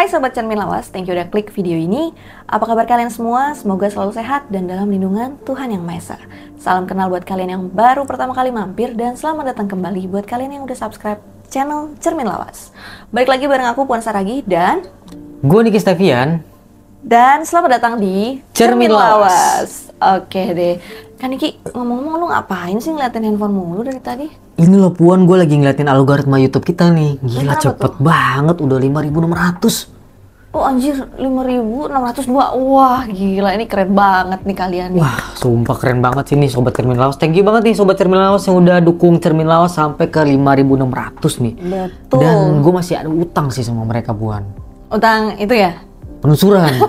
Hai Sobat Cermin Lawas, thank you udah klik video ini. Apa kabar kalian semua? Semoga selalu sehat dan dalam lindungan Tuhan Yang Maha Esa. Salam kenal buat kalian yang baru pertama kali mampir dan selamat datang kembali buat kalian yang udah subscribe channel Cermin Lawas. Balik lagi bareng aku Puan Saragi dan gue Niki Stevian. Dan selamat datang di Cermin Lawas. Oke deh. Kan Niki, ngomong-ngomong lu ngapain sih ngeliatin handphone mulu dari tadi? Ini loh Puan, gue lagi ngeliatin algoritma YouTube kita nih. Gila cepet banget, udah 5.600. Oh anjir, 5.602. Wah gila, ini keren banget nih kalian nih. Wah sumpah keren banget sih nih Sobat Cermin Lawas. Thank you banget nih Sobat Cermin Lawas yang udah dukung Cermin Lawas sampai ke 5.600 nih. Betul. Dan gue masih ada utang sih sama mereka Puan. Utang itu ya? Penelusuran.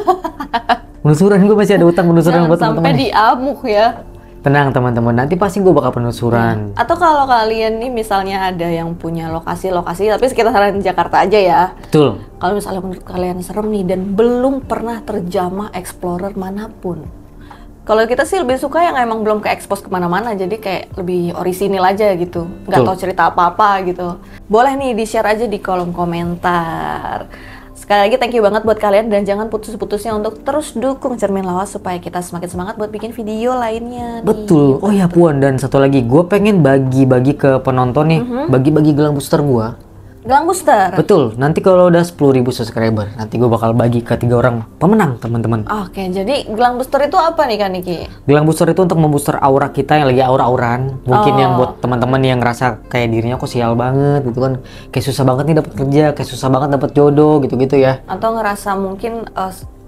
Penelusuran, gue masih ada utang penelusuran buat teman-teman. Sampai diamuk ya. Tenang teman-teman, nanti pasti gue bakal penelusuran. Atau kalau kalian nih misalnya ada yang punya lokasi-lokasi tapi sekitaran Jakarta aja ya. Betul. Kalau misalnya menurut kalian serem nih dan belum pernah terjamah explorer manapun. Kalau kita sih lebih suka yang emang belum ke-expose kemana-mana, jadi kayak lebih orisinil aja gitu. Nggak tahu cerita apa-apa gitu. Boleh nih di-share aja di kolom komentar. Sekali lagi thank you banget buat kalian dan jangan putus-putusnya untuk terus dukung Cermin Lawas supaya kita semakin semangat buat bikin video lainnya nih. Betul. Oh ya Puan, dan satu lagi gue pengen bagi-bagi ke penonton nih, bagi-bagi gelang booster gue. Gelang booster? Betul, nanti kalau udah 10.000 subscriber, nanti gue bakal bagi ke 3 orang pemenang teman-teman. Oke, jadi gelang booster itu apa nih Kak Niki? Gelang booster itu untuk membooster aura kita yang lagi aura-auran. Mungkin yang buat teman-teman yang ngerasa kayak dirinya kok sial banget gitu kan, kayak susah banget nih dapat kerja, kayak susah banget dapat jodoh gitu-gitu ya. Atau ngerasa mungkin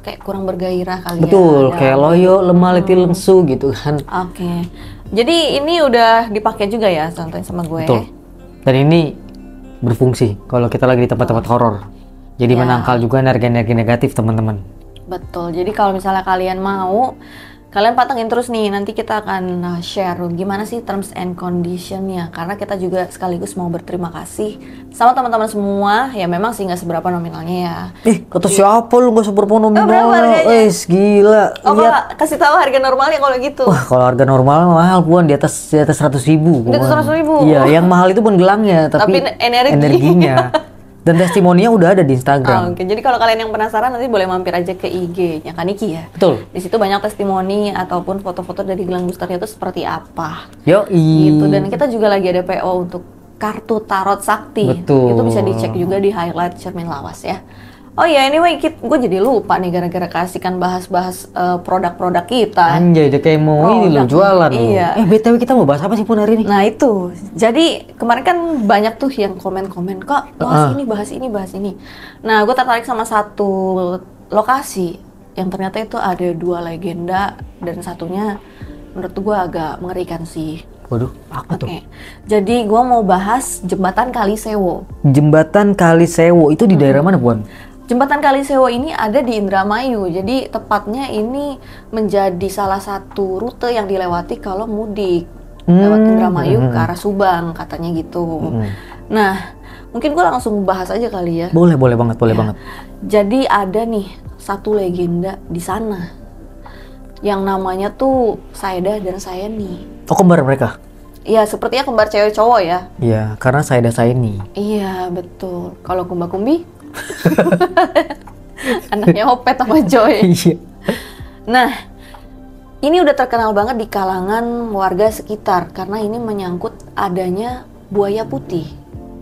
kayak kurang bergairah kali. Betul, ya. kayak loyo, lemah, letih, lengsu gitu kan. Oke. Jadi ini udah dipakai juga ya contohnya sama gue. Betul. Dan ini berfungsi kalau kita lagi di tempat-tempat horor. Jadi menangkal juga energi-energi negatif teman-teman. Betul. Jadi kalau misalnya kalian mau, kalian patengin terus nih. Nanti kita akan share gimana sih terms and conditionnya. Karena kita juga sekaligus mau berterima kasih sama teman-teman semua. Ya memang sih nggak seberapa nominalnya ya. Kata siapa lu nggak seberapa nominal? Berapa harganya? Gila. Oh kalau kasih tahu harga normalnya kalau gitu. Wah kalau harga normal mahal Puan, di atas 100.000. Di atas 100.000. Iya, yang mahal itu bukan gelangnya, tapi energinya. Dan testimoninya udah ada di Instagram. Oke, jadi kalau kalian yang penasaran nanti boleh mampir aja ke IG-nya Kak Niki ya. Betul. Di situ banyak testimoni ataupun foto-foto dari gelang boosternya itu seperti apa. Yoi. Gitu. Dan kita juga lagi ada PO untuk kartu tarot sakti. Betul. Itu bisa dicek juga di highlight Cermin Lawas ya. Oh ya, anyway, gue jadi lupa nih gara-gara kasihkan bahas-bahas produk-produk kita. Anjay, udah kayak mau ini lo jualan lo. Iya. BTW kita mau bahas apa sih Pun hari ini? Nah itu, jadi kemarin kan banyak tuh yang komen-komen, Kak, bahas ini. Nah, gue tertarik sama satu lokasi yang ternyata itu ada 2 legenda dan satunya menurut gue agak mengerikan sih. Waduh, apa tuh? Jadi gue mau bahas Jembatan Kalisewo. Jembatan Kalisewo itu di daerah mana, Puan? Jembatan Kalisewo ini ada di Indramayu, jadi tepatnya ini menjadi salah satu rute yang dilewati kalau mudik lewat Indramayu ke arah Subang katanya gitu. Nah, mungkin gue langsung bahas aja kali ya. Boleh banget, banget. Jadi ada nih satu legenda di sana yang namanya tuh Saida dan Sayeni. Oh, kembar mereka? Iya, sepertinya kembar cewek cowok ya. Iya, karena Saida Sayeni. Iya, betul. Kalau kumba-kumbi anaknya Opet sama Joy. Iya. Nah, ini udah terkenal banget di kalangan warga sekitar karena ini menyangkut adanya buaya putih.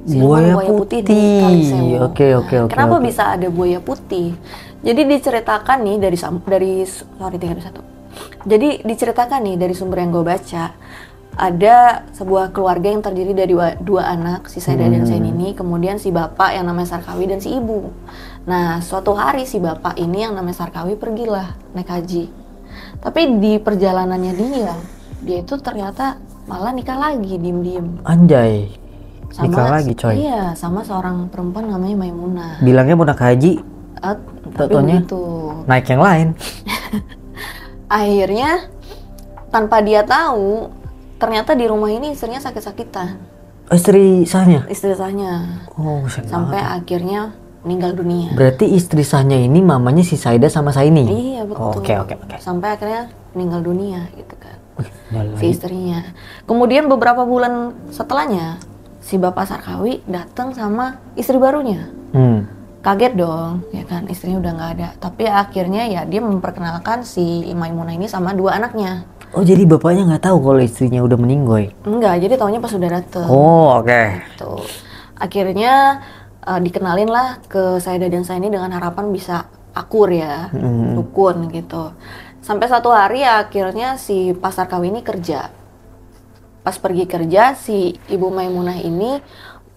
Buaya putih di Kalisewo. Oke. Kenapa bisa ada buaya putih? Jadi diceritakan nih Jadi diceritakan nih dari sumber yang gue baca, ada sebuah keluarga yang terdiri dari 2 anak, si Saida dan Sayeni ini, kemudian si bapak yang namanya Sarkawi dan si ibu. Nah, suatu hari si bapak ini yang namanya Sarkawi pergilah naik haji. Tapi di perjalanannya dia itu ternyata malah nikah lagi diem-diem. Anjay, nikah lagi coy. Iya, sama seorang perempuan namanya Maimunah. Bilangnya mau naik haji, tapi begitu. naik yang lain. Akhirnya tanpa dia tahu, ternyata di rumah ini istrinya sakit-sakitan. Istri sahnya? Istri sahnya. Oh, sampai akhirnya meninggal dunia. Berarti istri sahnya ini mamanya si Saida sama Sayeni? Iya, betul. Oke. Sampai akhirnya meninggal dunia gitu kan. Si istrinya. Kemudian beberapa bulan setelahnya, si bapak Sarkawi datang sama istri barunya. Kaget dong, ya kan, istrinya udah nggak ada. Tapi akhirnya ya dia memperkenalkan si Maimunah ini sama 2 anaknya. Oh, jadi bapaknya nggak tahu kalau istrinya udah meninggoy? Enggak, jadi taunya pas udah dateng. Oh, oke. Tuh. Akhirnya dikenalin lah ke Saida dan Saini dengan harapan bisa akur ya, rukun gitu. Sampai suatu hari akhirnya si Pak Sarkawi ini kerja. Pas pergi kerja, si Ibu Maimunah ini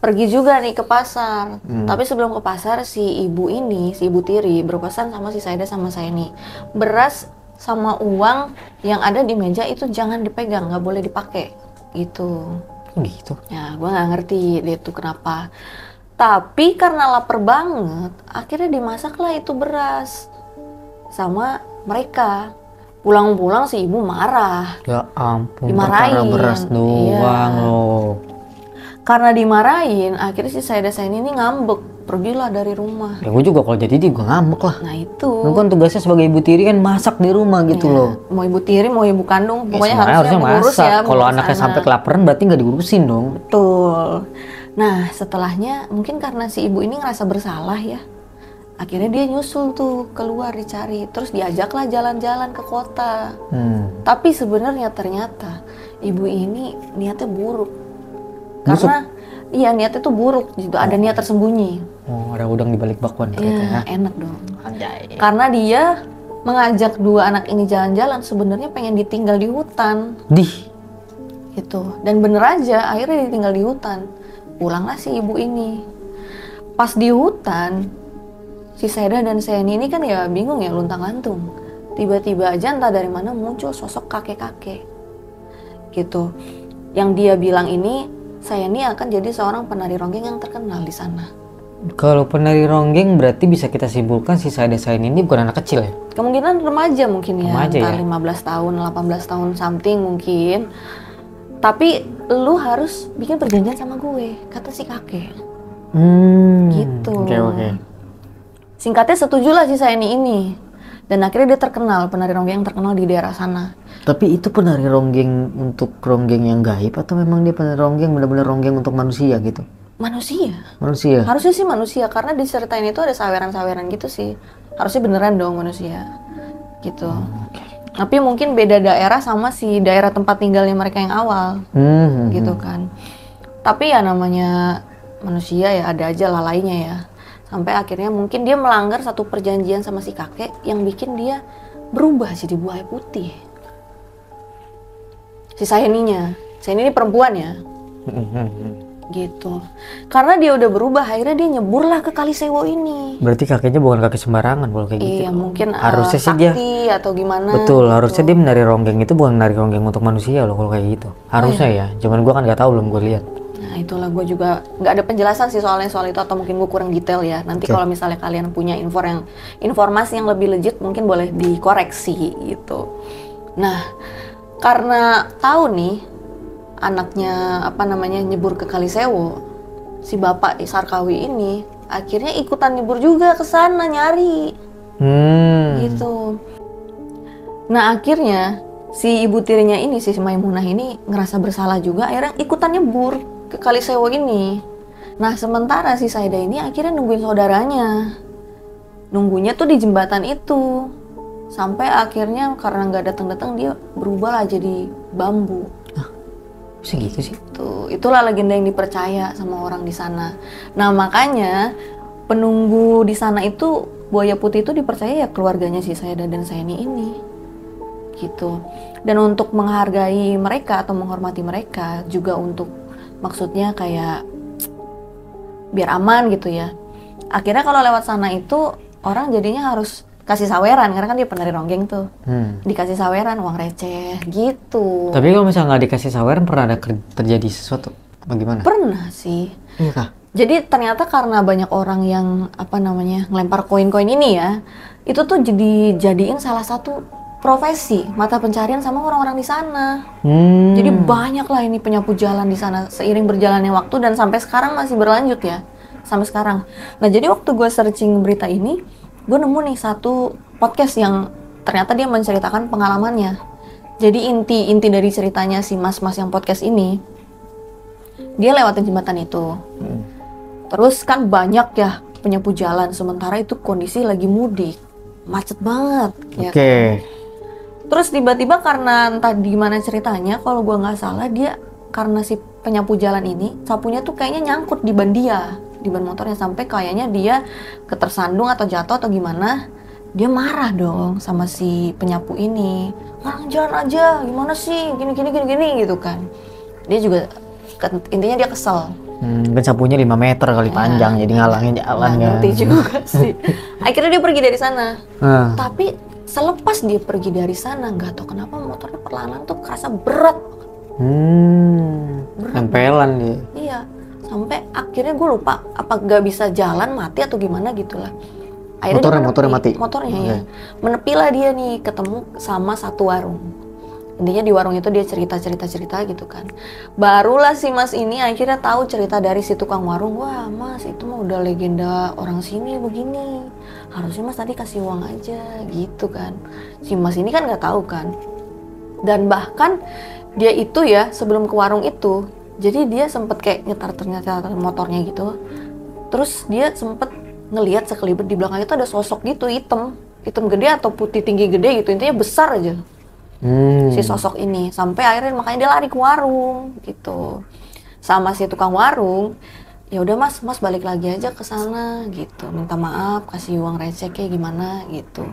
pergi juga nih ke pasar. Tapi sebelum ke pasar, si ibu ini, si Ibu Tiri berpesan sama si Saida sama Saini, beras sama uang yang ada di meja itu jangan dipegang, nggak boleh dipakai gitu. Gitu. Ya, gue nggak ngerti dia tuh kenapa. Tapi karena lapar banget, akhirnya dimasaklah itu beras sama mereka. Pulang-pulang si ibu marah. Ya ampun, Dimarahin. perkara beras doang loh. Karena dimarahin, akhirnya si Saida Saini ini ngambek, pergilah dari rumah. Ya gue juga kalau jadi dia gue ngambek lah. Nah itu. Lu kan tugasnya sebagai ibu tiri kan masak di rumah gitu loh. Mau ibu tiri, mau ibu kandung, pokoknya Semuanya harusnya mengurus masak. ya. Kalau mengurus anaknya anak. sampai kelaparan berarti nggak diurusin dong. Betul. Nah setelahnya mungkin karena si ibu ini ngerasa bersalah ya, akhirnya dia nyusul tuh keluar dicari, terus diajaklah jalan-jalan ke kota. Tapi sebenarnya ternyata ibu ini niatnya buruk. Karena iya niatnya tuh buruk gitu, ada niat tersembunyi. Oh, ada udang di balik bakwan Iya, ternyata. enak dong. Anjay. Karena dia mengajak 2 anak ini jalan-jalan sebenarnya pengen ditinggal di hutan Dih. gitu. Dan bener aja akhirnya ditinggal di hutan. Pulanglah si ibu ini. Pas di hutan, si Saida dan Saini ini kan ya bingung ya, luntang-lantung. Tiba-tiba aja entah dari mana muncul sosok kakek-kakek gitu. Yang dia bilang ini, saya ini akan jadi seorang penari ronggeng yang terkenal di sana. Kalau penari ronggeng berarti bisa kita simpulkan si Saida Saini ini bukan anak kecil ya? Kemungkinan remaja mungkin ya, Remaja entah ya? 15 tahun, 18 tahun something mungkin. Tapi lu harus bikin perjanjian sama gue, kata si kakek. Gitu. Oke. Singkatnya setujulah si Saini ini. Dan akhirnya dia terkenal, penari ronggeng yang terkenal di daerah sana. Tapi itu penari ronggeng untuk ronggeng yang gaib atau memang dia penari ronggeng benar-benar ronggeng untuk manusia gitu? Manusia. Manusia. Harusnya sih manusia, karena diceritain itu ada saweran-saweran gitu sih. Harusnya beneran dong manusia. Gitu. Tapi mungkin beda daerah sama si daerah tempat tinggalnya mereka yang awal. Gitu kan. Tapi ya namanya manusia ya ada aja lalainya ya. Sampai akhirnya mungkin dia melanggar satu perjanjian sama si kakek yang bikin dia berubah jadi buaya putih. Si Saininya. Saini ini perempuan ya. Gitu. Karena dia udah berubah, akhirnya dia nyeburlah ke Kalisewo ini. Berarti kakeknya bukan kakek sembarangan kalau kayak gitu. Iya, mungkin harusnya sih dia sakti atau gimana. betul, gitu. harusnya dia menari ronggeng itu bukan menari ronggeng untuk manusia loh kalau kayak gitu. Harusnya ya. Cuman gua kan nggak tahu, belum gue lihat. Nah itulah, gue juga nggak ada penjelasan sih soal itu, atau mungkin gue kurang detail ya. Nanti kalau misalnya kalian punya informasi yang lebih legit mungkin boleh dikoreksi gitu. Nah karena tahu nih anaknya nyebur ke Kalisewo, si bapak Sarkawi ini akhirnya ikutan nyebur juga ke sana nyari. Gitu. Nah akhirnya si ibu tirinya ini, si Maimunah ini ngerasa bersalah juga, akhirnya ikutan nyebur ke Kalisewo ini. Nah sementara si Saida ini akhirnya nungguin saudaranya, nunggunya tuh di jembatan itu, sampai akhirnya karena nggak datang-datang dia berubah lah jadi bambu. Segitu sih. Itulah legenda yang dipercaya sama orang di sana. Nah makanya penunggu di sana itu, buaya putih itu dipercaya ya keluarganya si Saida dan Saini ini. Gitu. Dan untuk menghargai mereka atau menghormati mereka juga untuk maksudnya kayak biar aman gitu ya. Akhirnya kalau lewat sana itu orang jadinya harus kasih saweran karena kan dia penari ronggeng tuh. Dikasih saweran, uang receh gitu. Tapi kalau misalnya nggak dikasih saweran pernah ada terjadi sesuatu? Bagaimana? Pernah sih. Iya kah? Jadi ternyata karena banyak orang yang ngelempar koin-koin ini ya, itu tuh jadiin salah satu profesi mata pencarian sama orang-orang di sana. Jadi banyak lah ini penyapu jalan di sana seiring berjalannya waktu, dan sampai sekarang masih berlanjut ya, sampai sekarang. Nah jadi waktu gue searching berita ini, gue nemu nih satu podcast yang ternyata dia menceritakan pengalamannya. Jadi inti dari ceritanya si mas-mas yang podcast ini, dia lewatin jembatan itu. Terus kan banyak ya penyapu jalan, sementara itu kondisi lagi mudik, macet banget. Ya Oke. kan? Terus tiba-tiba karena entah gimana ceritanya, kalau gua nggak salah dia karena si penyapu jalan ini sapunya tuh kayaknya nyangkut di ban dia, di ban motornya, sampai kayaknya dia ketersandung atau jatuh atau gimana. Dia marah dong sama si penyapu ini. Orang jalan aja, gimana sih? Gini gitu kan. Dia juga intinya dia kesel. Kan sapunya 5 meter kali panjang, jadi ngalangin jalan Nggak kan. ngerti juga sih. Akhirnya dia pergi dari sana. Nah, Tapi selepas dia pergi dari sana, nggak tahu kenapa motornya perlahan tuh kerasa berat. tempelan dia. Iya, sampai akhirnya gue lupa apa nggak bisa jalan, mati atau gimana gitulah. Akhirnya dia Motornya mati. Motornya ya. Menepilah dia nih ketemu sama satu warung. Intinya di warung itu dia cerita gitu kan. Barulah si mas ini akhirnya tahu cerita dari si tukang warung. Wah mas, itu mah udah legenda orang sini begini. Harusnya mas tadi kasih uang aja gitu kan. Si mas ini kan nggak tahu kan. Dan bahkan dia itu ya sebelum ke warung itu, jadi dia sempet kayak nyetar motornya gitu. Terus dia sempet ngelihat sekelibet di belakang itu ada sosok gitu hitam gede atau putih tinggi gede gitu, intinya besar aja. Si sosok ini sampai akhirnya makanya dia lari ke warung gitu sama si tukang warung. Ya udah mas balik lagi aja ke sana gitu, minta maaf, kasih uang receh kayak gimana gitu.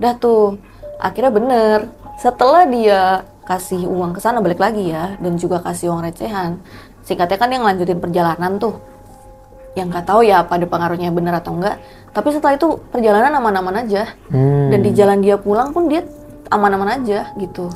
Udah tuh akhirnya bener, setelah dia kasih uang ke sana balik lagi ya, dan juga kasih uang recehan, singkatnya kan dia ngelanjutin perjalanan tuh. Yang nggak tahu ya apa ada pengaruhnya bener atau enggak, tapi setelah itu perjalanan aman-aman aja. Dan di jalan dia pulang pun dia aman-aman aja gitu,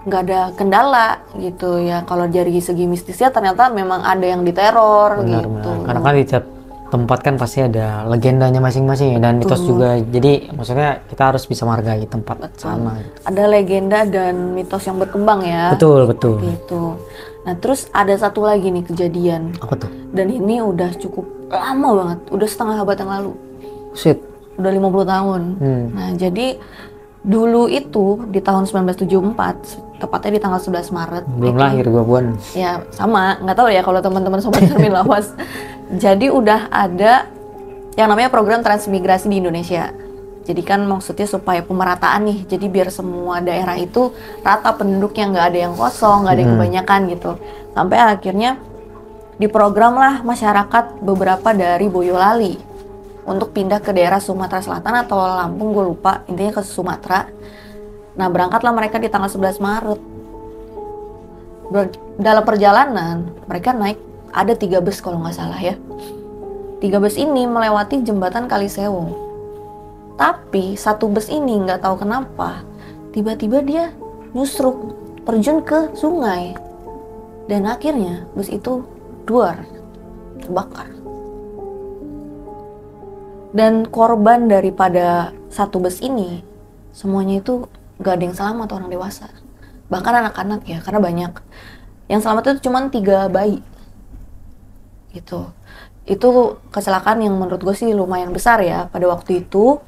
nggak ada kendala gitu ya. Kalau dari segi mistisnya ternyata memang ada yang diteror. Benar, gitu. Karena kan di tiap tempat kan pasti ada legendanya masing-masing ya, dan mitos juga. Jadi maksudnya kita harus bisa menghargai tempat sama. Ada legenda dan mitos yang berkembang ya. Betul. Gitu. Nah terus ada satu lagi nih kejadian. Apa tuh? Dan ini udah cukup lama banget, udah setengah abad yang lalu. Shit. Udah 50 tahun. Nah jadi dulu itu di tahun 1974, tepatnya di tanggal 11 Maret. Belum lahir gua, Buan. Ya sama, nggak tahu ya kalau teman-teman sobat Cermin Lawas. Jadi udah ada yang namanya program transmigrasi di Indonesia. Jadi kan maksudnya supaya pemerataan nih, jadi biar semua daerah itu rata penduduknya, nggak ada yang kosong, nggak ada yang kebanyakan gitu. Sampai akhirnya diprogramlah masyarakat beberapa dari Boyolali untuk pindah ke daerah Sumatera Selatan atau Lampung, gue lupa, intinya ke Sumatera. Nah berangkatlah mereka di tanggal 11 Maret. Dalam perjalanan mereka naik, ada 3 bus kalau nggak salah ya. 3 bus ini melewati jembatan Kalisewu. Tapi satu bus ini nggak tahu kenapa tiba-tiba dia nyusruk, terjun ke sungai, dan akhirnya bus itu terbakar. Dan korban daripada satu bus ini semuanya itu nggak ada yang selamat, orang dewasa, bahkan anak-anak ya, karena banyak. Yang selamat itu cuma 3 bayi gitu. Itu kecelakaan yang menurut gue sih lumayan besar ya pada waktu itu.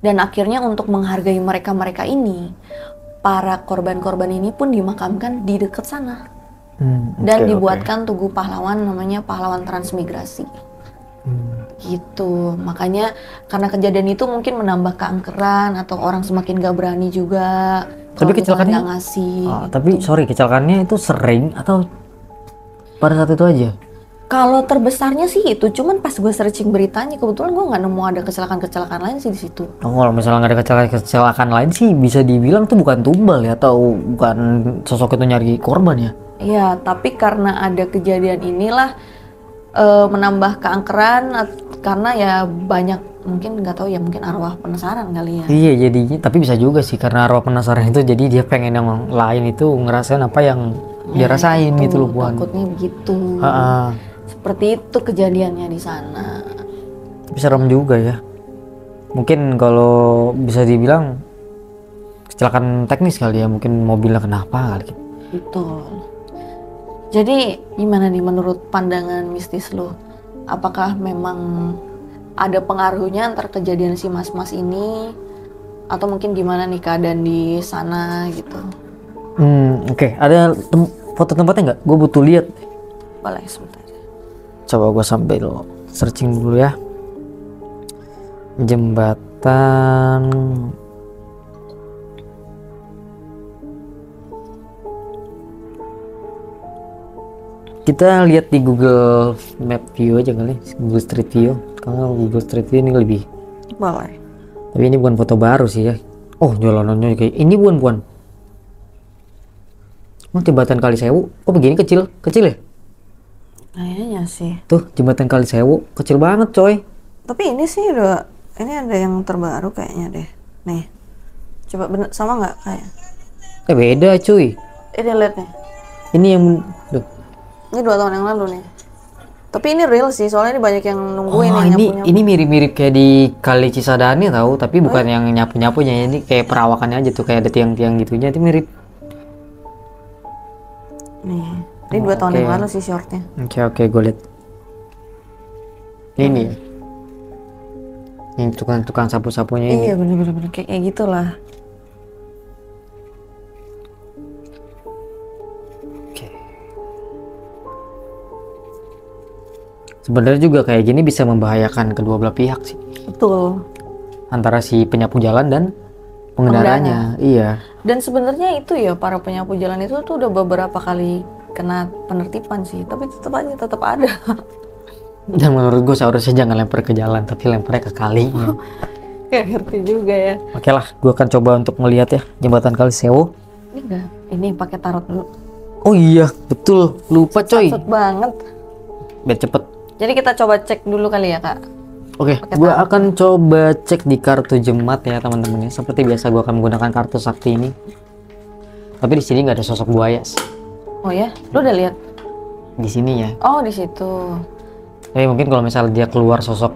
Dan akhirnya untuk menghargai mereka ini, para korban-korban ini pun dimakamkan di dekat sana. Dan dibuatkan tugu pahlawan, namanya pahlawan transmigrasi. Gitu. Makanya karena kejadian itu mungkin menambah keangkeran atau orang semakin gak berani juga. Tapi kecelakaannya gak ngasih. Tapi sorry, kecelakaannya itu sering atau pada saat itu aja? Kalau terbesarnya sih itu, cuman pas gue searching beritanya kebetulan gue nggak nemu ada kecelakaan lain sih di situ. Oh, kalau misalnya nggak ada kecelakaan lain sih bisa dibilang tuh bukan tumbal ya, atau bukan sosok itu nyari korban ya? Iya, tapi karena ada kejadian inilah menambah keangkeran karena ya banyak, mungkin nggak tahu ya, mungkin arwah penasaran kali ya. Iya, jadinya tapi bisa juga sih karena arwah penasaran itu, jadi dia pengen yang lain itu ngerasain apa yang dia rasain gitu loh, Buan. Takutnya begitu. Seperti itu kejadiannya di sana. Tapi serem juga ya. Mungkin kalau bisa dibilang kecelakaan teknis kali ya, mungkin mobilnya kenapa kali. Betul. Jadi gimana nih menurut pandangan mistis lo? Apakah memang ada pengaruhnya antar kejadian si mas-mas ini? Atau mungkin gimana nih keadaan di sana gitu? Oke. Ada foto tempatnya nggak? Gue butuh lihat. Boleh sebentar. Coba gue sambil searching dulu ya. Jembatan kita lihat di Google Map View aja kali, Google Street View. Kalau Google Street View ini lebih Boleh. tapi ini bukan foto baru sih ya. Oh, jalanannya kayak ini bukan. Oh, jembatan Kali Sewu. Oh, begini kecil ya? Kayaknya sih. Tuh, jembatan Kali Sewu kecil banget, coy. Tapi ini sih udah, ini ada yang terbaru kayaknya deh. Nih, coba bener sama nggak kayak? Beda, cuy. Ini lihat nih. Ini yang duh. Ini 2 tahun yang lalu nih. Tapi ini real sih, soalnya ini banyak yang nungguin yang nyapu-nyapu. Ini mirip-mirip kayak di Kali Cisadane tahu, tapi bukan yang nyapu-nyapunya. Ini kayak perawakannya aja tuh, kayak ada tiang-tiang gitunya. Itu mirip. Nih, ini 2 tahun yang lalu sih shortnya. Oke, gue lihat. Ini ya. Ini tukang sapu-sapunya ini. Iya, bener-bener kayak gitulah. Sebenarnya juga kayak gini bisa membahayakan kedua belah pihak sih. Betul. Antara si penyapu jalan dan pengendaranya. Iya. Dan sebenarnya itu ya, para penyapu jalan itu tuh udah beberapa kali kena penertiban sih, tapi tetap ada. Dan menurut gue seharusnya jangan lempar ke jalan, tapi lemparnya ke kalinya. Kayak ngerti juga ya. Oke lah, gue akan coba untuk melihat ya jembatan Kali Sewu. Ini enggak, ini pakai tarot dulu. Oh iya, betul. Lupa coy. Cepet banget. Biar cepet. Jadi kita coba cek dulu kali ya, Kak. Oke, gue akan coba cek di kartu jemaat ya teman-teman ya. Seperti biasa gue akan menggunakan kartu sakti ini. Tapi di sini nggak ada sosok buaya sih. Oh ya, lu udah lihat? Di sini ya. Oh, di situ. Tapi mungkin kalau misalnya dia keluar sosok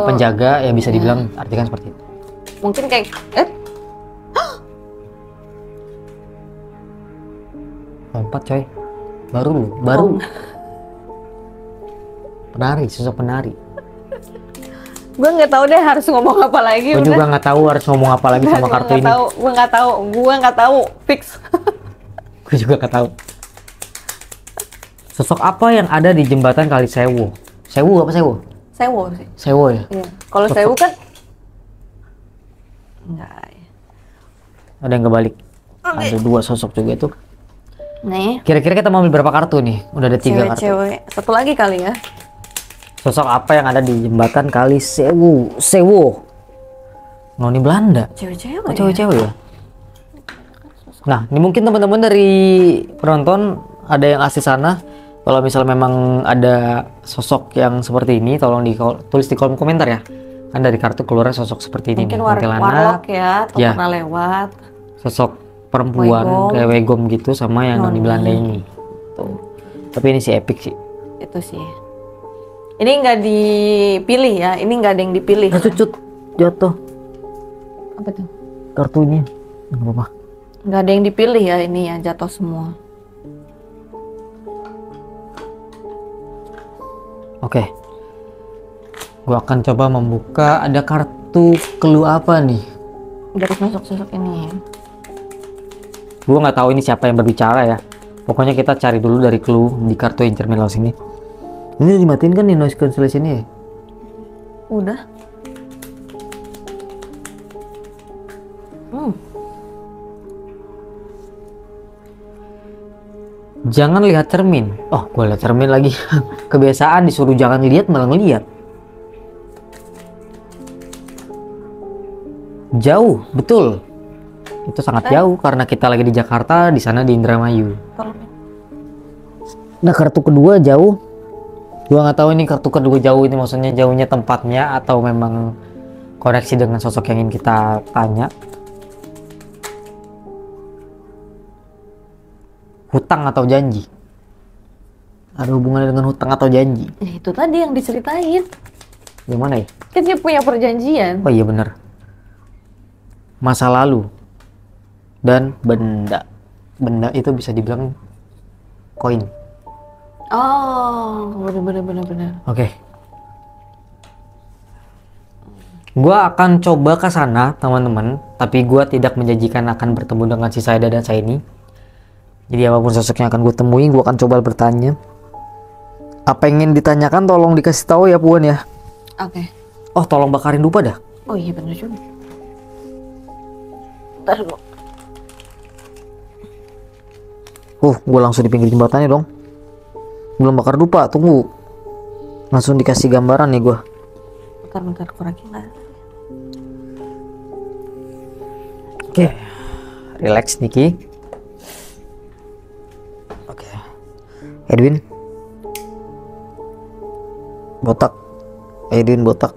penjaga ya bisa dibilang artikan seperti itu. Mungkin kayak Lompat coy. Baru. Penari, sosok penari. gue nggak tahu deh harus ngomong apa lagi. Gue juga nggak tahu harus ngomong apa lagi sama kartu ini. Gue nggak tahu. Fix. Gue juga nggak tahu. Sosok apa yang ada di jembatan Kali Sewu? Sewu apa Sewu? Sewu sih. Sewu ya? Iya. Kalau Sewu kan enggak. Ada yang kebalik. Ada 2 sosok juga tuh. Nih. Kira-kira kita mau ambil berapa kartu nih? Udah ada 3 kartu. Cewek. Satu lagi kali ya. Sosok apa yang ada di jembatan Kali Sewu? Noni Belanda. Cewek-cewek. Oh, cewek-cewek ya? Nah, ini mungkin teman-teman dari penonton ada yang asli sana. Kalau misalnya memang ada sosok yang seperti ini, tolong tulis di kolom komentar ya. Kan dari kartu keluar sosok seperti ini. Mungkin warlock ya, atau pernah lewat. Sosok perempuan kayak Wegom gitu sama yang Noni Belanda ini. Tuh. Tapi ini sih epic sih. Itu sih. Ini nggak dipilih ya, ini nggak ada yang dipilih. Cucut jatuh. Apa tuh? Kartunya. Nggak apa-apa. Nggak ada yang dipilih ya, ini ya jatuh semua. Oke. Gua akan coba membuka, ada kartu clue apa nih? Dari sosok-sosok ini. Gua nggak tahu ini siapa yang berbicara ya. Pokoknya kita cari dulu dari clue di kartu Intermelos ini. Ini dimatiin kan di noise cancellation ya? Udah. Jangan lihat cermin. Oh, gue lihat cermin lagi. Kebiasaan disuruh jangan lihat malah ngeliat. Jauh, betul. Itu sangat jauh karena kita lagi di Jakarta, di sana di Indramayu. Nah, kartu kedua jauh. Gua nggak tahu ini kartu kedua jauh ini maksudnya jauhnya tempatnya atau memang koneksi dengan sosok yang ingin kita tanya. Hutang atau janji? Ada hubungannya dengan hutang atau janji? Itu tadi yang diceritain. Gimana ya? Kan dia punya perjanjian. Oh iya bener. Masa lalu dan benda. Benda itu bisa dibilang koin. Oh, bener. Oke. Gua akan coba ke sana, teman-teman. Tapi gua tidak menjanjikan akan bertemu dengan si Saida dan Saini. Jadi apapun sosok yang akan gue temui, gue akan coba bertanya. Apa yang ingin ditanyakan tolong dikasih tahu ya Puan ya. Oke. Oh tolong bakarin dupa dah. Oh iya bener juga. Ntar gua. Gue langsung di pinggir jembatannya dong. Belum bakar dupa, tunggu. Langsung dikasih gambaran nih gue. Bentar kurangin lah. Oke. Relax Niki. Oke. Edwin. Botak. Edwin botak.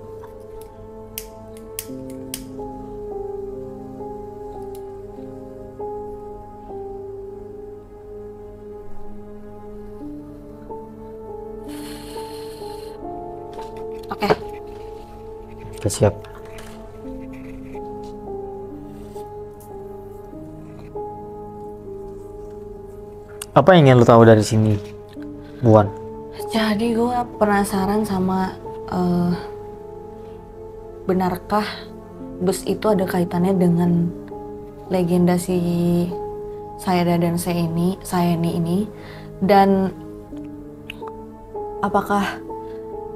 Oke. Oke, siap. Apa yang ingin lu tahu dari sini, Buan? Jadi gue penasaran sama benarkah bus itu ada kaitannya dengan legenda si Sayada dan Sayani ini, dan apakah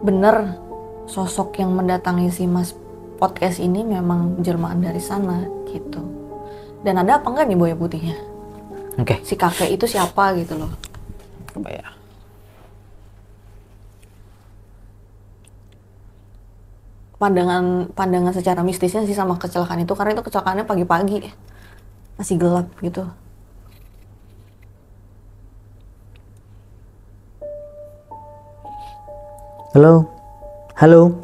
benar sosok yang mendatangi si Mas Podcast ini memang jelmaan dari sana gitu, dan ada apa enggak nih buaya putihnya? Oke. Si kakek itu siapa gitu loh. Coba ya. Pandangan secara mistisnya sih sama kecelakaan itu, karena itu kecelakaannya pagi-pagi, masih gelap gitu. Halo. Halo.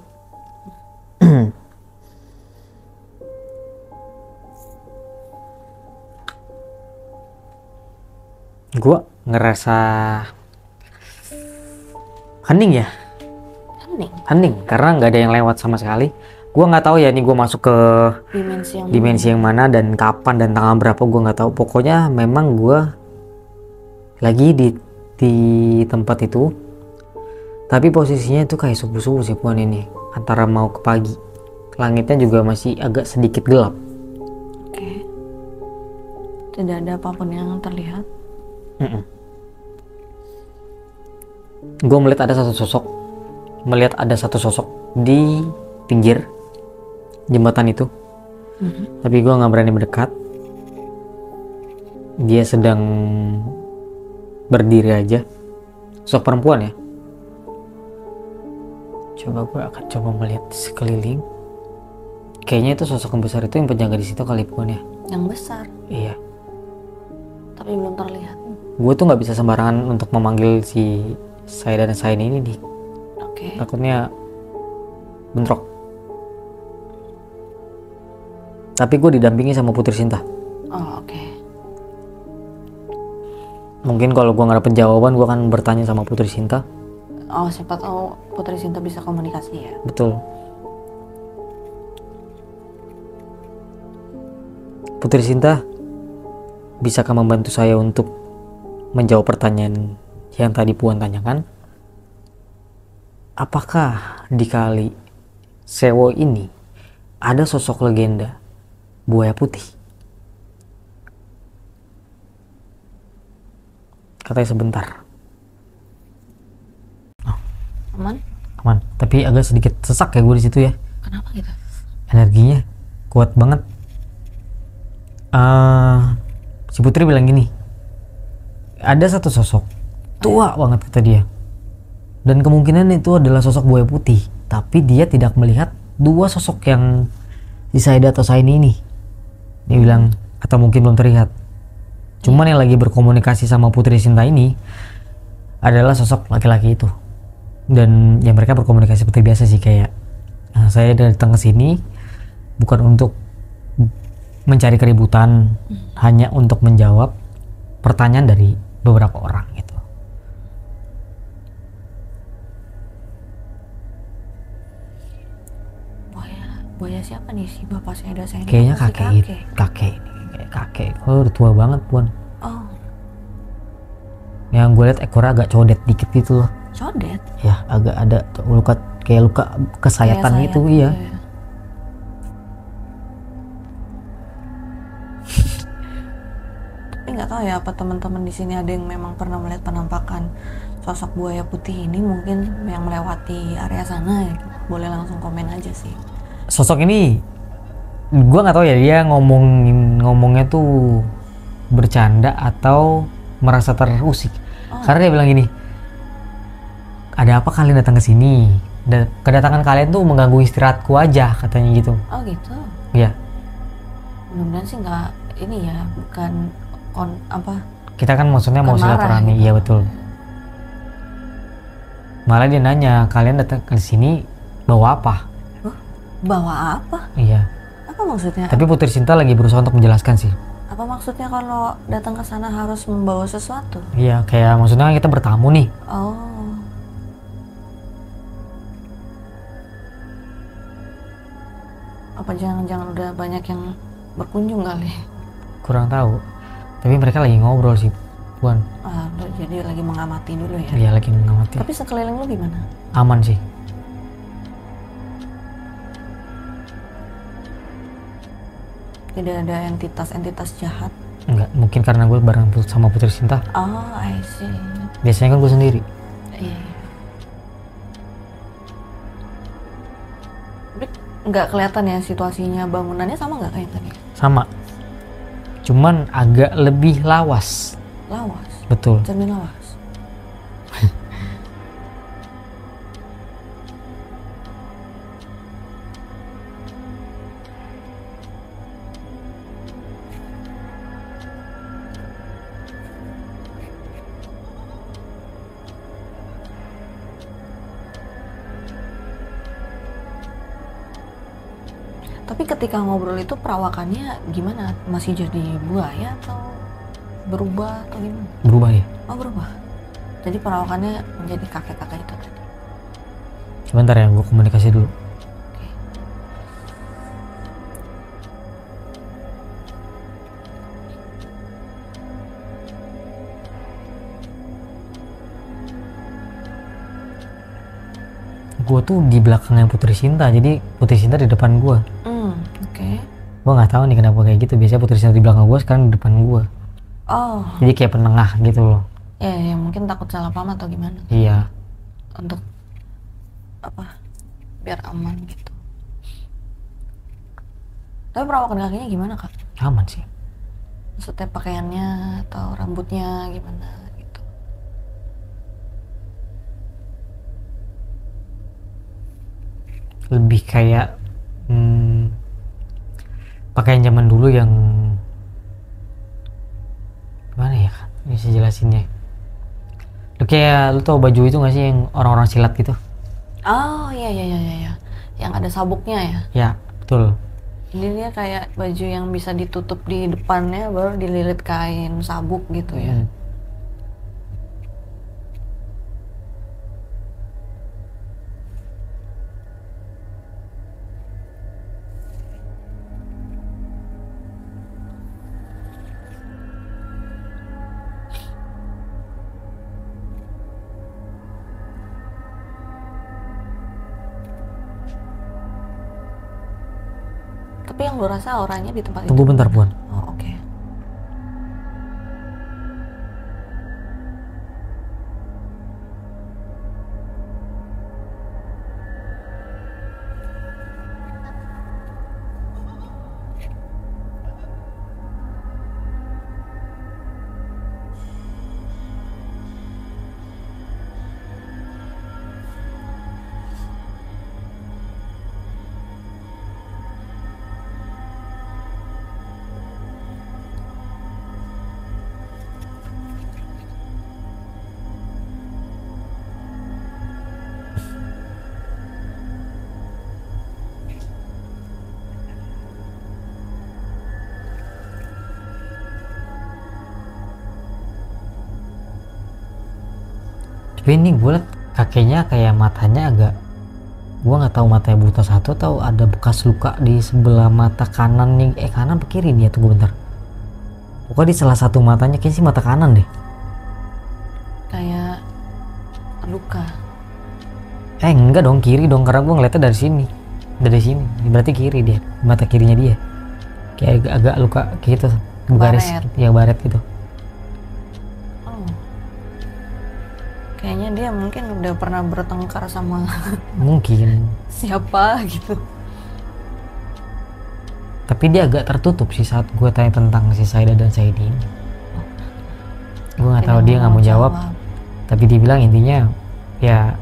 Gua ngerasa hening ya. Hening karena nggak ada yang lewat sama sekali. Gua nggak tahu ya nih gua masuk ke dimensi yang mana dan kapan dan tanggal berapa, gua nggak tahu. Pokoknya memang gua lagi di tempat itu, tapi posisinya itu kayak subuh-subuh sih Puan ini, antara mau ke pagi. Langitnya juga masih agak sedikit gelap. Oke. Tidak ada apapun yang terlihat. Gue melihat ada satu sosok di pinggir jembatan itu. Tapi gue nggak berani mendekat. Dia sedang berdiri aja, sosok perempuan ya. Coba gue akan coba melihat sekeliling. Kayaknya itu sosok yang besar itu yang penjaga di situ kali Puan ya. Yang besar. Iya. Tapi belum terlihat. Gue tuh nggak bisa sembarangan untuk memanggil si saya dan saya ini nih. Oke. Takutnya bentrok. Tapi gue didampingi sama Putri Sinta. Oh oke. Mungkin kalau gue nggak dapet jawaban, gue akan bertanya sama Putri Sinta. Oh siapa tahu Putri Sinta bisa komunikasi ya. Betul. Putri Sinta, bisakah membantu saya untuk menjawab pertanyaan yang tadi Puan tanyakan? Apakah di Kali Sewo ini ada sosok legenda buaya putih? Katanya sebentar. Aman? Aman. Tapi agak sedikit sesak ya gue di situ ya. Kenapa gitu? Energinya kuat banget. Si Putri bilang gini, ada satu sosok tua banget kata dia, dan kemungkinan itu adalah sosok buaya putih, tapi dia tidak melihat dua sosok yang si Saida atau Saini ini. Dia bilang, atau mungkin belum terlihat. Cuman yang lagi berkomunikasi sama Putri Sinta ini adalah sosok laki-laki itu, dan ya mereka berkomunikasi seperti biasa sih, kayak saya datang ke sini bukan untuk mencari keributan, hanya untuk menjawab pertanyaan dari beberapa orang gitu. Buaya siapa nih si bapak saya ada saya? Kayaknya kakek ini, kayak kakek. Oh, udah tua banget Puan. Oh. Yang gue liat ekornya agak codet dikit gitu loh. Codet? Ya, agak ada luka, kayak luka kesayatan gitu, iya. Tapi nggak tahu ya apa teman-teman di sini ada yang memang pernah melihat penampakan sosok buaya putih ini, mungkin yang melewati area sana ya. Boleh langsung komen aja sih. Sosok ini gue nggak tahu ya dia ngomongnya tuh bercanda atau merasa terusik. Karena dia bilang gini, ada apa kalian datang ke sini? Kedatangan kalian tuh mengganggu istirahatku aja, katanya gitu. Oh gitu. Iya. Mudah-mudahan sih nggak ini ya, bukan apa? Kita kan maksudnya mau silaturahmi, gitu. iya betul. Malah dia nanya, kalian datang ke sini bawa apa? Bawa apa? Iya. Apa maksudnya? Tapi Putri Sinta lagi berusaha untuk menjelaskan sih. Apa maksudnya kalau datang ke sana harus membawa sesuatu? Iya, kayak maksudnya kita bertamu nih. Oh. Apa jangan-jangan udah banyak yang berkunjung kali? Kurang tahu. Tapi mereka lagi ngobrol sih, Puan. Jadi lagi mengamati dulu ya? Iya, lagi mengamati. Tapi sekeliling lu gimana? Aman sih. Tidak ada entitas-entitas jahat? Enggak, mungkin karena gue bareng sama Putri Sinta. Oh, I see. Biasanya kan gue sendiri. Iya. Tapi nggak kelihatan ya situasinya, bangunannya sama nggak kayak tadi? Sama. Cuman agak lebih lawas. Lawas? Betul. Cermin lawas? Tapi ketika ngobrol itu perawakannya gimana? Masih jadi buaya atau berubah atau gimana? Berubah ya? Oh berubah. Jadi perawakannya menjadi kakek-kakek itu tadi. Sebentar ya, gue komunikasi dulu. Oke. Gue tuh di belakangnya Putri Sinta, jadi Putri Sinta di depan gue. Oke. Gue nggak tahu nih kenapa kayak gitu. Biasanya Putri Sinta di belakang gue, sekarang di depan gue. Oh. Jadi kayak penengah gitu loh. Ya, mungkin takut salah paham atau gimana? Iya. Untuk apa? Biar aman gitu. Tapi perawakan kakinya gimana kak? Aman sih. Maksudnya pakaiannya atau rambutnya gimana gitu? Lebih kayak pakaian zaman dulu yang gimana ya kan? Bisa jelasinnya. Lu tau baju itu gak sih yang orang-orang silat gitu? Oh iya. Yang ada sabuknya ya? Ya, betul. Jadi dia kayak baju yang bisa ditutup di depannya baru dililit kain sabuk gitu ya. Tapi yang lu rasa auranya di tempat itu? Tunggu bentar, Puan. Oh, oke. Tapi ini gue liat kakeknya kayak matanya agak, gue nggak tahu matanya buta satu atau ada bekas luka di sebelah mata kanan nih, kanan apa kiri nih ya, tunggu bentar. Pokoknya di salah satu matanya kayaknya sih mata kanan deh. Kayak luka. Enggak dong, kiri dong, karena gue ngeliatnya dari sini. Dari sini, berarti kiri dia, mata kirinya dia. Kayak agak luka gitu, garis, Baret. ya baret gitu. kayaknya dia mungkin udah pernah bertengkar sama Mungkin. siapa gitu. Tapi dia agak tertutup sih saat gue tanya tentang si Saida dan Saidi ini. Gue nggak tahu, dia nggak mau jawab. Tapi dia bilang intinya ya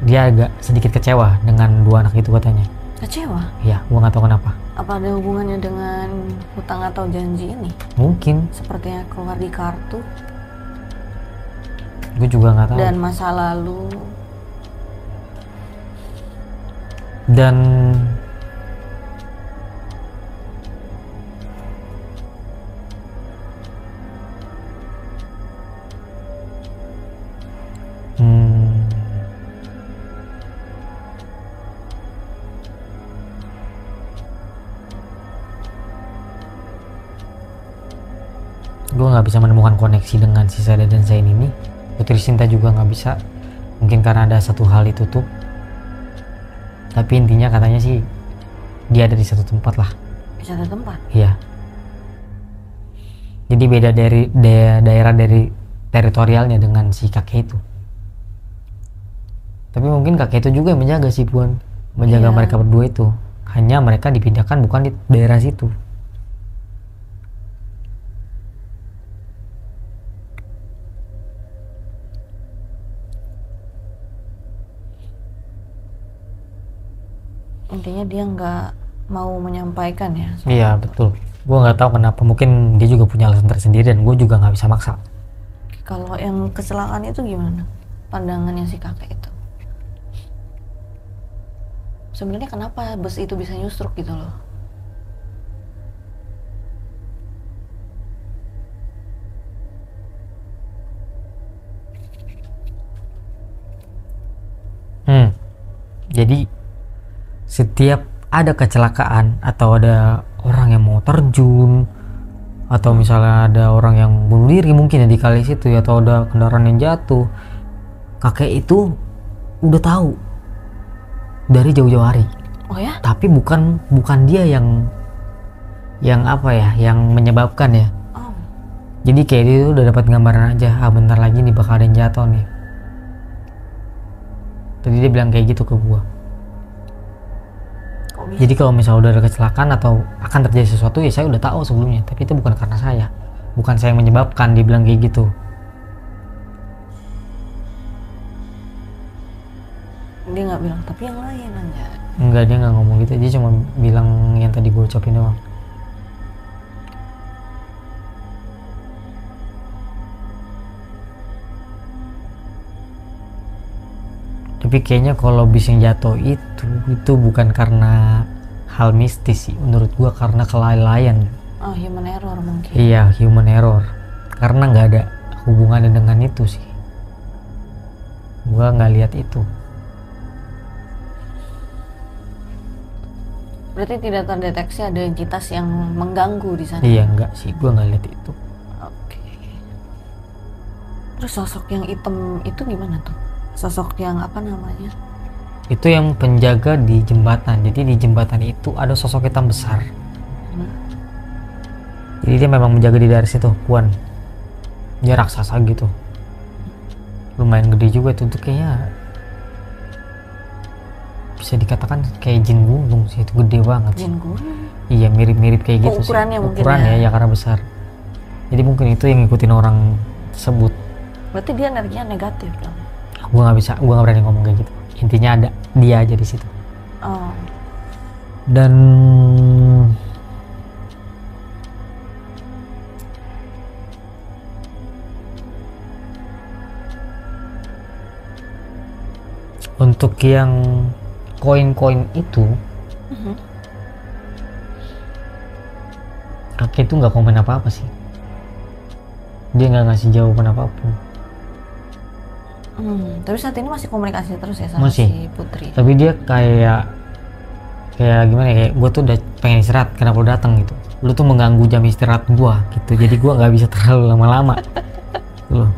dia agak sedikit kecewa dengan dua anak itu katanya. Kecewa? Ya, gue nggak tahu kenapa. Apa ada hubungannya dengan hutang atau janji ini? Mungkin. Sepertinya keluar di kartu. Gue juga nggak tahu. Dan masa lalu. Dan gue nggak bisa menemukan koneksi dengan si Saida dan Zain ini. Putri Sinta juga nggak bisa, mungkin karena ada satu hal ditutup. Tapi intinya katanya sih dia ada di satu tempat lah. Di satu tempat? Iya. Jadi beda dari daerah dari teritorialnya dengan si kakek itu. Tapi mungkin kakek itu juga yang menjaga si Puan, menjaga mereka berdua itu. Hanya mereka dipindahkan bukan di daerah situ. Intinya dia nggak mau menyampaikan ya? Iya betul. Gue nggak tahu kenapa. Mungkin dia juga punya alasan tersendiri dan gue juga nggak bisa maksa. Kalau yang kecelakaan itu gimana pandangannya si kakek itu? Sebenarnya kenapa bus itu bisa nyusruk gitu loh? Jadi setiap ada kecelakaan atau ada orang yang mau terjun atau misalnya ada orang yang bunuh diri mungkin ya di kali situ ya, atau ada kendaraan yang jatuh, kakek itu udah tahu dari jauh-jauh hari. Oh ya? Tapi bukan dia yang apa ya, yang menyebabkan ya. Oh. Jadi kayak dia udah dapat gambaran aja, bentar lagi nih bakal ada yang jatuh nih. Tadi dia bilang kayak gitu ke gua. Jadi kalau misalnya udah ada kecelakaan atau akan terjadi sesuatu ya saya udah tahu sebelumnya, tapi itu bukan karena saya, bukan saya yang menyebabkan. Dia bilang kayak gitu. Dia nggak bilang, tapi yang lain aja. Enggak, dia nggak ngomong gitu, dia cuma bilang yang tadi gue ucapin doang. Tapi kayaknya kalau bis yang jatuh itu bukan karena hal mistis sih menurut gua, karena kelalaian. Oh, human error mungkin. Iya, human error. Karena nggak ada hubungannya dengan itu sih. Gua nggak lihat itu. Berarti tidak terdeteksi ada entitas yang mengganggu di sana? Iya, nggak sih, gua nggak lihat itu. Oke. Terus sosok yang hitam itu gimana tuh? Sosok yang apa namanya? Itu yang penjaga di jembatan. Jadi di jembatan itu ada sosok hitam besar. Jadi dia memang menjaga di daerah situ, Puan. Dia raksasa gitu. Lumayan gede juga itu, kayaknya bisa dikatakan kayak jin gunung sih, itu gede banget. Jin gunung? Iya, mirip-mirip kayak gitu ukurannya sih. mungkin Ukurannya ya karena besar. Jadi mungkin itu yang ngikutin orang tersebut. Berarti dia energinya negatif dong? Gue nggak berani ngomong kayak gitu. Intinya ada dia aja di situ. Oh. Dan untuk yang koin-koin itu, kakek itu nggak komen apa-apa sih. Dia nggak ngasih jawaban apapun. Tapi saat ini masih komunikasi terus ya sama si Putri? Tapi dia kayak gimana ya, kayak gue tuh udah pengen istirahat, kenapa lu datang gitu. Lu tuh mengganggu jam istirahat gue gitu, jadi gue nggak bisa terlalu lama-lama loh.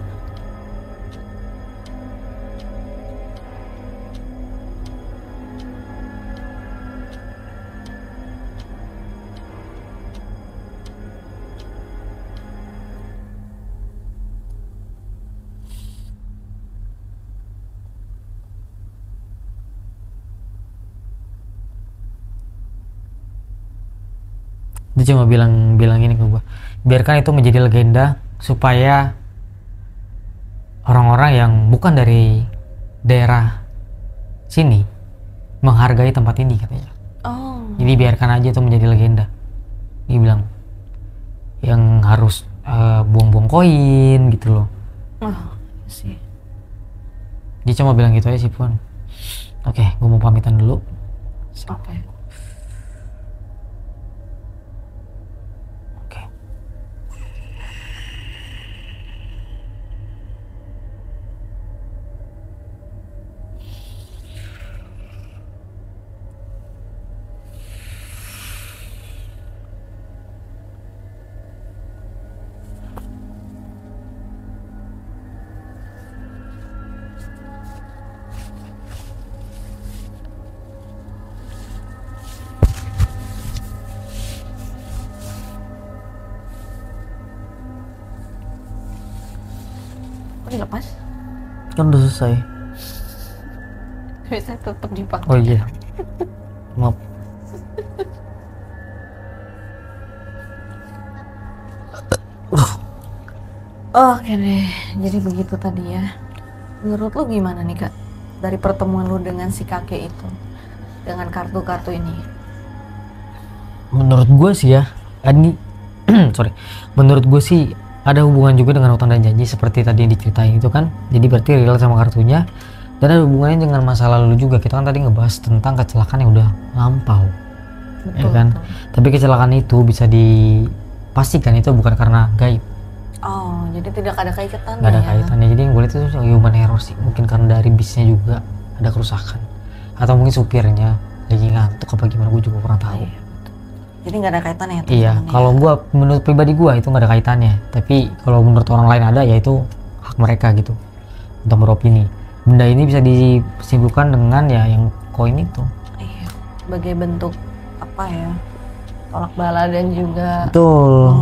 Dia cuma bilang ini ke gue, biarkan itu menjadi legenda supaya orang-orang yang bukan dari daerah sini menghargai tempat ini, katanya. Jadi biarkan aja itu menjadi legenda. Dia bilang yang harus buang-buang koin gitu loh. Sih. Dia cuma bilang gitu aja sih Puan. Oke, gue mau pamitan dulu. Oke. Lepas Kan udah selesai. bisa tetap dipakai. Oh iya. Maaf. Oke deh, jadi begitu tadi ya. Menurut lu gimana nih Kak, dari pertemuan lu dengan si kakek itu, dengan kartu-kartu ini? Menurut gue sih ya, ini sorry, menurut gue sih ada hubungan juga dengan utang dan janji seperti tadi yang diceritain itu kan. Jadi berarti relate sama kartunya, dan ada hubungannya dengan masa lalu juga. Kita kan tadi ngebahas tentang kecelakaan yang udah lampau. Betul, Ya kan? betul. Tapi kecelakaan itu bisa dipastikan itu bukan karena gaib. Oh, jadi tidak ada kaitannya. Nggak ada ya? kaitannya. Jadi yang gue lihat itu human error sih. Mungkin karena dari bisnya juga ada kerusakan, atau mungkin supirnya lagi ngantuk apa gimana, gue juga kurang tahu. Iya, betul. Jadi nggak ada kaitannya ya? Iya, kalau gue menurut pribadi gue itu nggak ada kaitannya. Tapi kalau menurut orang lain ada, ya itu hak mereka gitu untuk beropini. Benda ini bisa disimpulkan dengan ya yang koin itu. Iya, sebagai bentuk apa ya? Tolak bala dan juga Betul.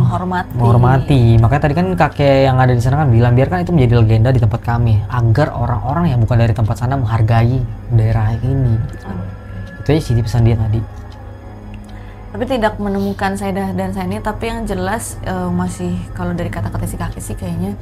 menghormati. Makanya tadi kan kakek yang ada di sana kan bilang biarkan itu menjadi legenda di tempat kami agar orang-orang yang bukan dari tempat sana menghargai daerah ini. Itu aja sih pesan dia tadi. Tapi tidak menemukan Saidah dan Saini, tapi yang jelas masih, kalau dari kata-kata si kakek sih kayaknya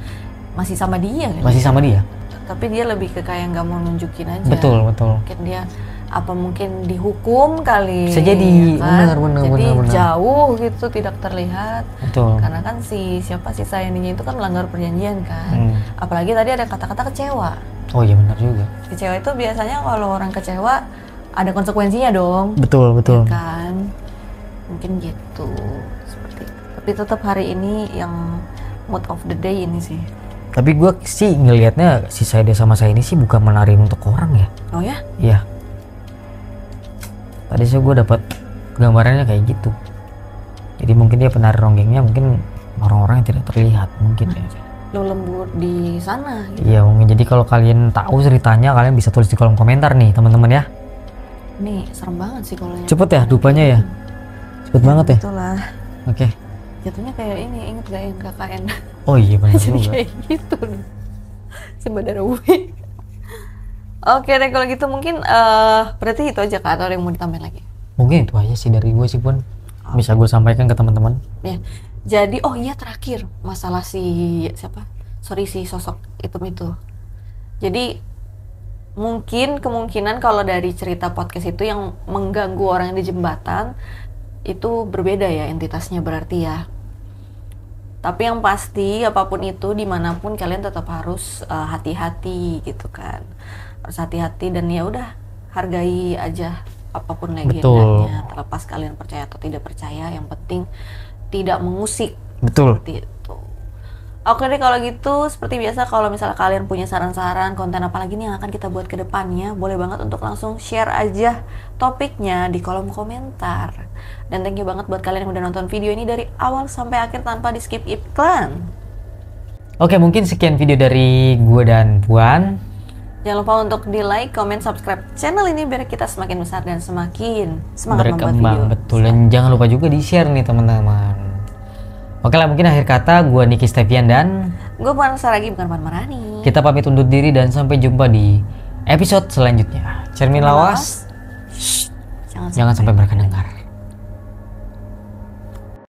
masih sama dia. Masih sama dia. Tapi dia lebih ke kayak nggak mau nunjukin aja. Betul. Mungkin dia apa mungkin dihukum kali. Bisa jadi, ya kan? benar. Jadi jauh gitu, tidak terlihat. Betul. Karena kan si Saininya itu kan melanggar perjanjian kan. Apalagi tadi ada kata-kata kecewa. Oh iya benar juga. Kecewa itu biasanya kalau orang kecewa ada konsekuensinya dong. Betul. Ya kan? Mungkin gitu, seperti itu. Tapi tetap hari ini yang mood of the day ini sih. Tapi gue sih ngelihatnya si Saida sama saya ini sih bukan menarik untuk orang ya. Oh ya? Iya. Tadi sih gue dapat gambarannya kayak gitu. Jadi mungkin dia penari ronggengnya mungkin orang-orang yang tidak terlihat mungkin ya. Lo lembur di sana gitu. Iya mungkin. Jadi kalau kalian tahu ceritanya kalian bisa tulis di kolom komentar nih teman-teman ya. Nih serem banget sih kalau Cepet ya dupanya ya. Cepet banget ya. Itulah. Oke. Jatuhnya kayak ini, inget gak yang KKN? Oh iya benar Jadi juga. kayak gitu nih. Sebenarnya UI. Oke deh kalau gitu mungkin berarti itu aja Kak, atau ada yang mau ditambahin lagi? Mungkin itu aja sih dari gue sih Pun. Bisa gue sampaikan ke teman-teman. Ya. Jadi oh iya terakhir masalah si sosok hitam itu. Jadi mungkin kemungkinan kalau dari cerita podcast itu yang mengganggu orang yang di jembatan itu berbeda ya entitasnya berarti ya. Tapi yang pasti apapun itu dimanapun kalian tetap harus hati-hati gitu kan. Harus hati-hati dan ya udah hargai aja apapun legendanya. Terlepas kalian percaya atau tidak percaya, yang penting tidak mengusik. Betul. Seperti itu. Oke deh kalau gitu, seperti biasa kalau misalnya kalian punya saran-saran konten apa lagi nih yang akan kita buat ke depannya, boleh banget untuk langsung share aja topiknya di kolom komentar. Dan thank you banget buat kalian yang udah nonton video ini dari awal sampai akhir tanpa di skip iklan. Oke, mungkin sekian video dari gue dan Puan. Jangan lupa untuk di like, comment, subscribe channel ini biar kita semakin besar dan semakin semangat membuat Berkembang, video. betul. Dan jangan lupa juga di share nih teman-teman. Oke lah, mungkin akhir kata gue Niki Stevian dan Gue Puan Saragi, bukan Puan Marani. kita pamit undur diri dan sampai jumpa di episode selanjutnya. Cermin lawas, Jangan jangan sampai mereka dengar.